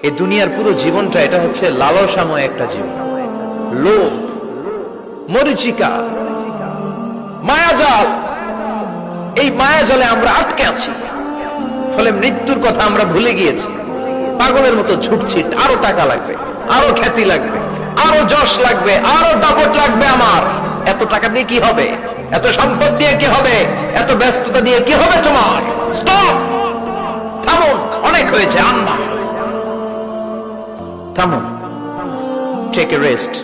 এই দুনিয়ার পুরো জীবনটা এটা হচ্ছে লালসাময় একটা জীবন, লোভ, মরিচিকা, মায়াজাল। এই মায়াজালে আমরা আটকে আছি, ফলে মৃত্যুর কথা আমরা ভুলে গিয়েছি। পাগলের মতো ছুটছি, আরো টাকা লাগবে, আরো খ্যাতি লাগবে, আরো যশ লাগবে, আরো দাপট লাগবে। আমার এত টাকা দিয়ে কি হবে, এত সম্পদ দিয়ে কি হবে, এত ব্যস্ততা দিয়ে কি হবে তোমার? স্টপ, থামুন, অনেক হয়েছে। আম্মা থামুন, take a rest,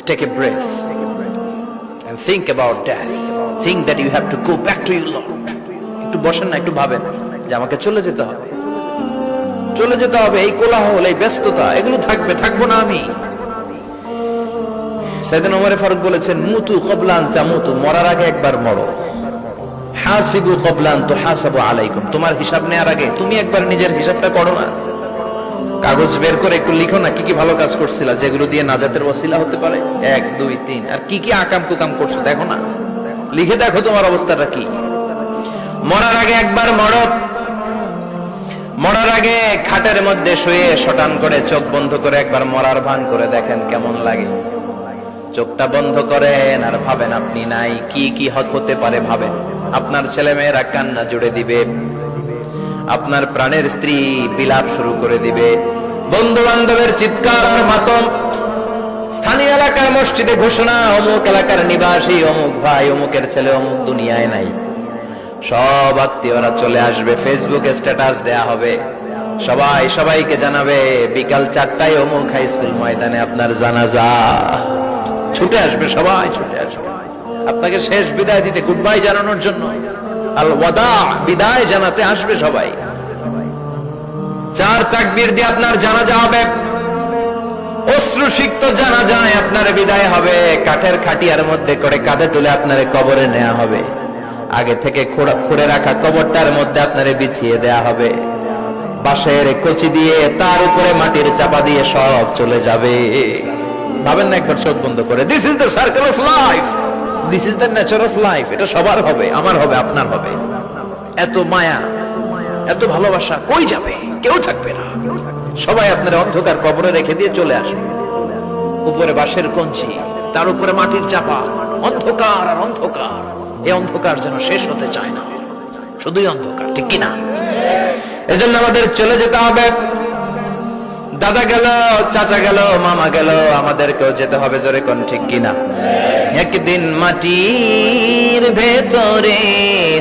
take a breath and think about death. Think that you have to go back to your Lord. একটু বসেন না, একটু ভাবেন যে আমাকে চলে যেতে হবে, চলে যেতে হবে। এই কোলাহল, এই ব্যস্ততা, এগুলো থাকবে, থাকবো না আমি। সাইয়েদনা ওমর ফারুক বলেছেন, মুতু ক্বাবলা আন তামুতু, মরার আগে একবার মরো। হাসিবু ক্বাবলা আন তুহাসাবু আলাইকুম, তোমার হিসাব নেওয়ার আগে তুমি একবার নিজের হিসাবটা করো না। কাগজ বের করে একটু লিখো না, কি কি ভালো কাজ করছিলা, যেগুলো দিয়ে নাজাতের ওসিলা হতে পারে। 1 2 3, আর কি কি আকাম কুকাম করছো দেখো না, লিখে দেখো তোমার অবস্থাটা কি। মরার আগে একবার মরো। মরার আগে খাটের মধ্যে শুয়ে শটান করে চোখ বন্ধ করে একবার মরার ভান করে দেখেন কেমন লাগে। চোখটা বন্ধ করেন আর ভাবেন আপনি নাই, কি কি হতে পারে ভাবেন। আপনার ছেলে মেয়েরা কান্না জুড়ে দিবে, আপনার প্রাণের স্ত্রী বিলাপ শুরু করে দিবে, বন্ধু বান্ধবের চিৎকার আর মাতম, স্থানীয় এলাকার মসজিদে ঘোষণা, অমুক এলাকার নিবাসী অমুক ভাই অমুকের ছেলে অমুক দুনিয়ায় নাই। সব আত্মীয়রা চলে আসবে, ফেসবুকে স্ট্যাটাস দেয়া হবে, সবাই সবাইকে জানাবে বিকাল 4টায় অমুক হাই স্কুল ময়দানে আপনার জানাজা। ছুটে আসবে, সবাই ছুটে আসবে আপনাকে শেষ বিদায় দিতে, গুড বাই জানানোর জন্য, আল ওয়াদা, বিদায় জানাতে আসবে সবাই। 4 তাকবীর দিয়ে আপনার জানাজা হবে, অশ্রুসিক্ত জানাজায় আপনার বিদায় হবে। কাঠের খাটিয়ার মধ্যে করে কাঁধে তুলে আপনার কবরে নেওয়া হবে। আগে থেকে খুঁড়ে রাখা কবরটার মধ্যে আপনারে বিছিয়ে দেয়া হবে। বাঁশের কচি দিয়ে তার উপরে মাটির চাপা দিয়ে সব চলে যাবে। ভাবেন না একবার চোখ বন্ধ করে, this is the circle of life, this is the nature of life. এটা সবার হবে, আমার হবে, আপনার হবে। এত মায়া, এত ভালোবাসা কই যাবে? কেউ থাকবে না, সবাই আপনার অন্ধকার কবরে রেখে দিয়ে চলে আসবে। উপরে বাঁশের কঞ্চি, তার উপরে মাটির চাপা, অন্ধকার আর অন্ধকার। এই অন্ধকার যেন শেষ হতে চায় না, শুধুই অন্ধকার, ঠিক কিনা? এজন্য আমাদের চলে যেতে হবে। দাদা গেল, চাচা গেল, মামা গেল, আমাদেরকেও যেতে হবে, জোরে কোন ঠিক কিনা? একদিন মাটির ভেতরে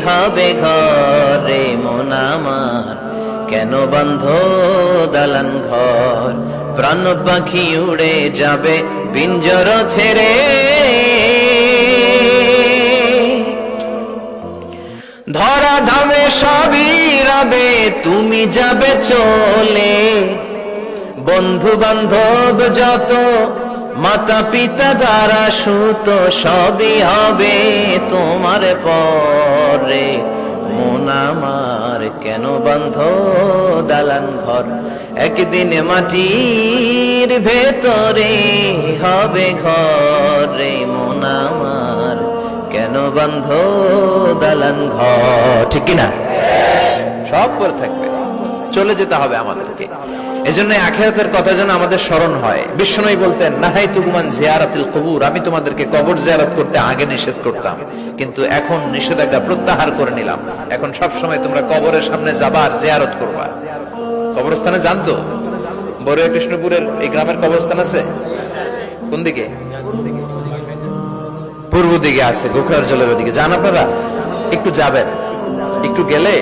হবে ঘরে মন আমার, কেন বন্ধ দালান ঘর, প্রাণ পাখি উড়ে যাবে পিঞ্জর ছেড়ে। ধরা ধামে সবই রবে, তুমি যাবে চলে। বন্ধু বান্ধব যত, মাতা পিতা দ্বারা সুত, সবই হবে তোমার পরে। মন আমার কেন বন্ধ দালান ঘর, একদিন মাটির ভেতরে হবে ঘরে মন আমার, কেন বন্ধ দালান ঘর, ঠিক কিনা? সব পরে থাকবে, চলে যেতে হবে আমাদেরকে। এজন্য আখিরাতের কথা যেন আমাদের স্মরণ হয়। বিশ্বনবী বলতেন, নাহাইতুকুম আন জিয়ারাতিল কুবুর, আমি তোমাদেরকে কবর জিয়ারত করতে আগে নিষেধ করতাম, কিন্তু এখন নিষেধাজ্ঞা প্রত্যাহার করে নিলাম। এখন সব সময় তোমরা কবরের সামনে যাবা আর জিয়ারত করবা। কবরস্থানে জানতো, বড়ুয়া কৃষ্ণপুরের এই গ্রামের কবরস্থান আছে কোন দিকে? পূর্ব দিকে আছে, গোখরার জলের ওদিকে। যান আপনারা, একটু যাবেন, একটু গেলে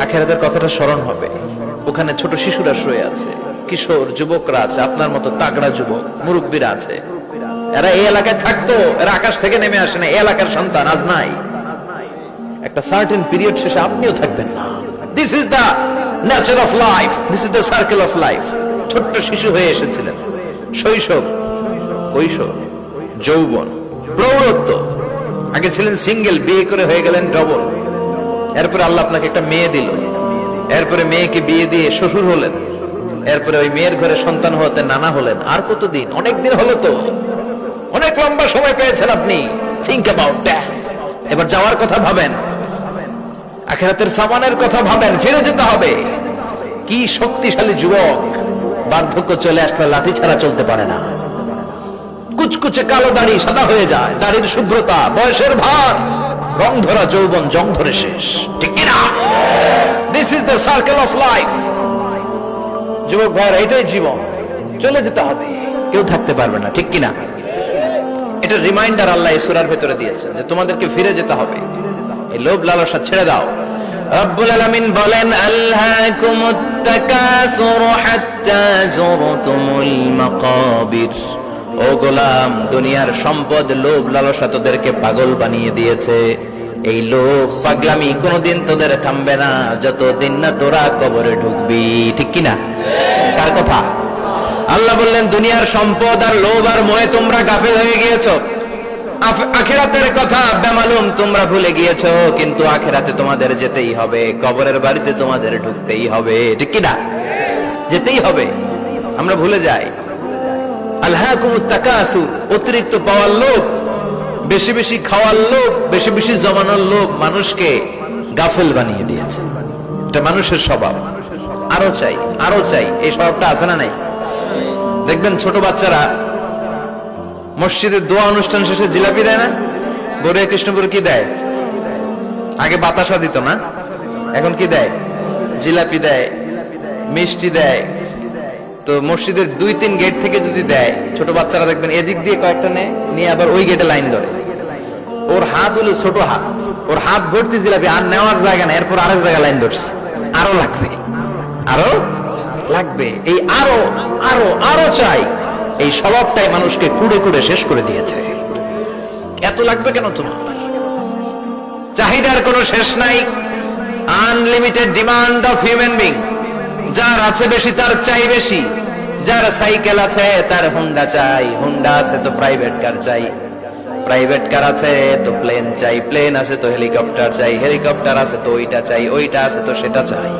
আখিরাতের কথাটা স্মরণ হবে। ওখানে ছোট শিশুরা শুয়ে আছে, কিশোর যুবকরা আছে, আপনার মতো তাগড়া যুবক, মুরব্বীরা আছে। এরা এই এলাকায় থাকতো, এরা আকাশ থেকে নেমে আসে না, এই এলাকার সন্তান, আজ নাই। একটা সার্টেন পিরিয়ড শেষে আপনিও থাকবেন না। This is the nature of life, this is the circle of life. ছোট্ট শিশু হয়ে এসেছিলেন, শৈশব, কৈশোর, যৌবন, প্রৌঢ়ত্ব। আগে ছিলেন সিঙ্গেল, বিয়ে করে হয়ে গেলেন ডবল। এরপরে আল্লাহ আপনাকে একটা মেয়ে দিল, এরপরে মেয়েকে বিয়ে দিয়ে শ্বশুর হলেন, এরপরে ওই মেয়ের ঘরে সন্তান হতে নানা হলেন। আর কতদিন? অনেক দিন হলো তো, অনেক লম্বা সময় পেয়েছেন আপনি। Think about death. এবার যাওয়ার কথা ভাবেন, আখিরাতের সামানের কথা ভাবেন, ফিরে যেতে হবে। কি শক্তিশালী যুবক, বার্ধক্য চলে আসলে লাঠি ছাড়া চলতে পারে না। কুচকুচে কালো দাড়ি সাদা হয়ে যায়, দাড়ির শুভ্রতা, বয়সের ভার, রং ধরা যৌবন জং ধরে শেষ, ঠিক কিনা? This is the circle of life. যুবক ভাইরা, এটাই জীবন, চলে যেতে হবে, কেউ থাকতে পারবে না, ঠিক কিনা? এটা রিমাইন্ডার আল্লাহ এই সূরার ভেতরে দিয়েছেন যে তোমাদেরকে ফিরে যেতে হবে, এই লোভ লালসা ছেড়ে দাও। রব্বুল আলামিন বলেন, আলহাকুমুত তাকাসুর হাত্তা যুরতুমুল মাকাবির। ও গোলাম, দুনিয়ার সম্পদ, লোভ লালসা তোদেরকে পাগল বানিয়ে দিয়েছে। এই লোভ পাগলামি কোনোদিন তোদের থামবে না যতদিন না তোরা কবরে ঢুকবি, ঠিক কিনা? কার কথা? আল্লাহ বললেন, দুনিয়ার সম্পদ আর লোভ আর মোহে তোমরা গাফেল হয়ে গিয়েছো। আখিরাতের কথা বেমালুম তোমরা ভুলে গিয়েছো, কিন্তু আখিরাতে তোমাদের যেতেই হবে, কবরের বাড়িতে তোমাদের ঢুকতেই হবে, ঠিক কিনা? যেতেই হবে, আমরা ভুলে যাই। আলহাকুমুত তাকাসুর, অতিরিক্ত পাওয়ার লোভ, বেশি বেশি খাওয়ার লোভ, বেশি বেশি জমানোর লোভ মানুষকে গাফেল বানিয়ে দিয়েছে। এটা মানুষের স্বভাব, আরো চাই আরো চাই, এই স্বভাবটা আছে না নাই? দেখবেন ছোট বাচ্চারা মসজিদের দোয়া অনুষ্ঠান শেষে জিলাপি দেয় না? গড়িয়া কৃষ্ণপুর কি দেয়? আগে বাতাসা দিত না, এখন কি দেয়? জিলাপি দেয়, মিষ্টি দেয়। তো মসজিদের 2-3 গেট থেকে যদি দেয়, ছোট বাচ্চারা দেখবেন এদিক দিয়ে কয়েকটা নিয়ে আবার ওই গেটে লাইন ধরে। ওর হাত হলো ছোট হাত, ওর হাত ভর্তি জিলাপি, আর নেওয়ার জায়গা না, এরপর আরেক জায়গায় লাইন ধরছে, আরো লাগবে আরো লাগবে, এই আরো আরো আরো চাই, এই স্বভাবটাই মানুষকে কুড়ে কুড়ে শেষ করে দিয়েছে। এত লাগবে কেন তোমার? চাহিদার কোনো শেষ নাই, unlimited demand of human being. যার আছে বেশি তার চাই বেশি, যার সাইকেল আছে তার হুন্ডা চাই, হুন্ডা আছে তো প্রাইভেট কার চাই, প্রাইভেট কার আছে তো প্লেন চাই, প্লেন আছে তো হেলিকপ্টার চাই, হেলিকপ্টার আছে তো ওইটা চাই, ওইটা আছে তো সেটা চাই,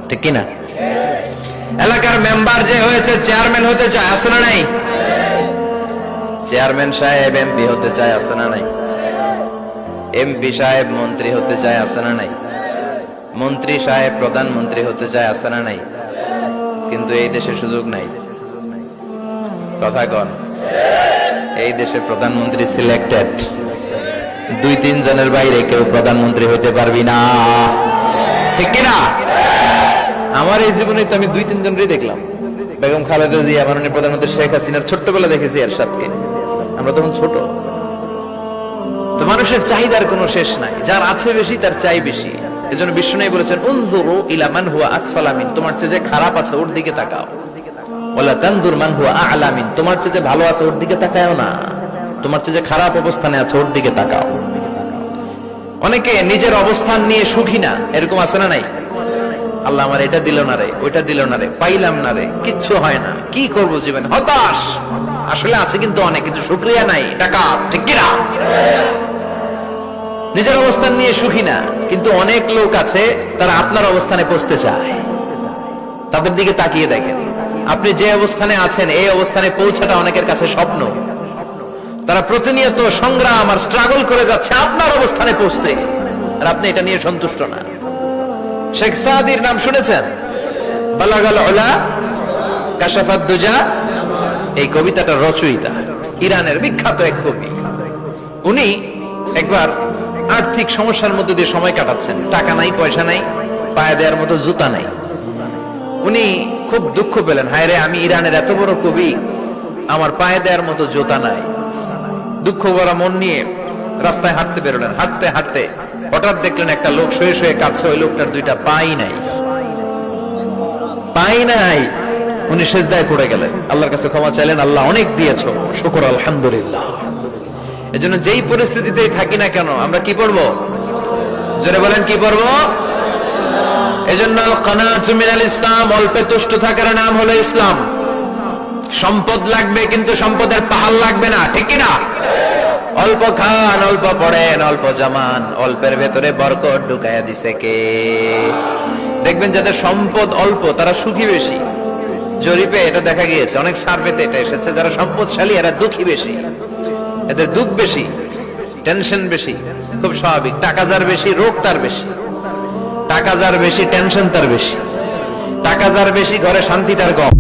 ঠিক কিনা? এলাকার মেম্বার যে হয়েছে চেয়ারম্যান হতে চায়, আছে না নাই? চেয়ারম্যান সাহেব এমপি হতে চায়, আছে না নাই? এমপি সাহেব মন্ত্রী হতে চায়, আছে না নাই? মন্ত্রী সাহেব প্রধানমন্ত্রী হতে চায়, আছে না নাই? কিন্তু এই দেশে সুযোগ নাই, কথা কন। এই দেশে প্রধানমন্ত্রী সিলেক্টেড, 2-3 জনের বাইরে কেউ প্রধানমন্ত্রী হইতে পারবি না, ঠিক কিনা? আমার এই জীবনে তো আমি 2-3 জনই দেখলাম। বেগম খালেদা জিয়া, মাননীয় প্রধানমন্ত্রী শেখ হাসিনার ছোট্টবেলা দেখেছি এরশাদকে, আমরা তখন ছোট। তো মানুষের চাহিদার কোনো শেষ নাই, যার আছে বেশি তার চাই বেশি। এজন্য বিষ্ণু বলেছেন, উনজুরু ইলা মান হুয়া আসফালা মিন, তোমার চেয়ে যে খারাপ আছে ওর দিকে তাকাও। ওয়ালা তানজুর মান হুয়া আ'লা মিন, তোমার চেয়ে যে ভালো আছে ওর দিকে তাকাও না, তোমার চেয়ে যে খারাপ অবস্থানে আছে ওর দিকে তাকাও। অনেকে নিজের অবস্থান নিয়ে সুখী না, এরকম আছে না নাই? আল্লাহ আমার এটা দিল না রে, ওইটা দিল না রে, পাইলাম না রে, কিচ্ছু হয় না, কি করবো জীবনে, হতাশ। আসলে আছে কিন্তু অনেক, কিন্তু শুকরিয়া নাই, টাকা, ঠিক কিনা? নিজের অবস্থান নিয়ে সুখী না, কিন্তু অনেক লোক আছে তারা আপনার অবস্থানে পৌঁছতে চায়। তাদের দিকে তাকিয়ে দেখেন, আপনি যে অবস্থানে আছেন এই অবস্থানে পৌঁছাটা অনেকের কাছে স্বপ্ন। তারা প্রতিনিয়ত সংগ্রাম আর স্ট্রাগল করে যাচ্ছে আপনার অবস্থানে পৌঁছতে, আর আপনি এটা নিয়ে সন্তুষ্ট না। শেখ সাদির নাম শুনেছেন? বালাগাল উলা কাশাফাত দুজা, এই কবিতাটার রচয়িতা ইরানের বিখ্যাত এক কবি। উনি একবার আর্থিক সমস্যার মধ্যে দিয়ে সময় কাটাচ্ছেন, টাকা নাই, পয়সা নাই, পায়ে দেওয়ার মতো জুতা নাই। উনি খুব দুঃখ পেলেন, হায় রে, আমি ইরানের এত বড় কবি, আমার পায়ে দেওয়ার মতো জুতা নাই। দুঃখ ভরা মন নিয়ে রাস্তায় হাঁটতে বেরোলেন। হাঁটতে হাঁটতে হঠাৎ দেখলেন একটা লোক শুয়ে শুয়ে কাঁদছে, ওই লোকটার 2টা পাই নাই, পাই নাই। উনি সেজদায় পড়ে গেলেন, আল্লাহর কাছে ক্ষমা চাইলেন, আল্লাহ অনেক দিয়েছো, শুকর আলহামদুলিল্লাহ। এজন্য যেই পরিস্থিতিতেই থাকি না কেন আমরা কি পড়বো? জোরে বলেন, কি পড়বো? এজন্য আল কানাতু মিনাল ইসলাম, অল্পে তুষ্ট থাকার নাম হলো ইসলাম। সম্পদ লাগবে কিন্তু সম্পদের পাহাড় লাগবে না, ঠিক কিনা? অল্প খান, অল্প পড়েন, অল্প জামান, অল্পের ভেতরে বরকত ঢুকাইয়া দিছে কে? দেখবেন যাদের সম্পদ অল্প তারা সুখী বেশি। জরিপে এটা দেখা গিয়েছে, অনেক সার্ভেতে এটা এসেছে, যারা সম্পদশালী এরা দুঃখী বেশি, এদের দুঃখ বেশি, টেনশন বেশি। খুব স্বাভাবিক, টাকা যার বেশি রোগ তার বেশি, টাকা যার বেশি টেনশন তার বেশি, টাকা যার বেশি ঘরে শান্তি তার কম।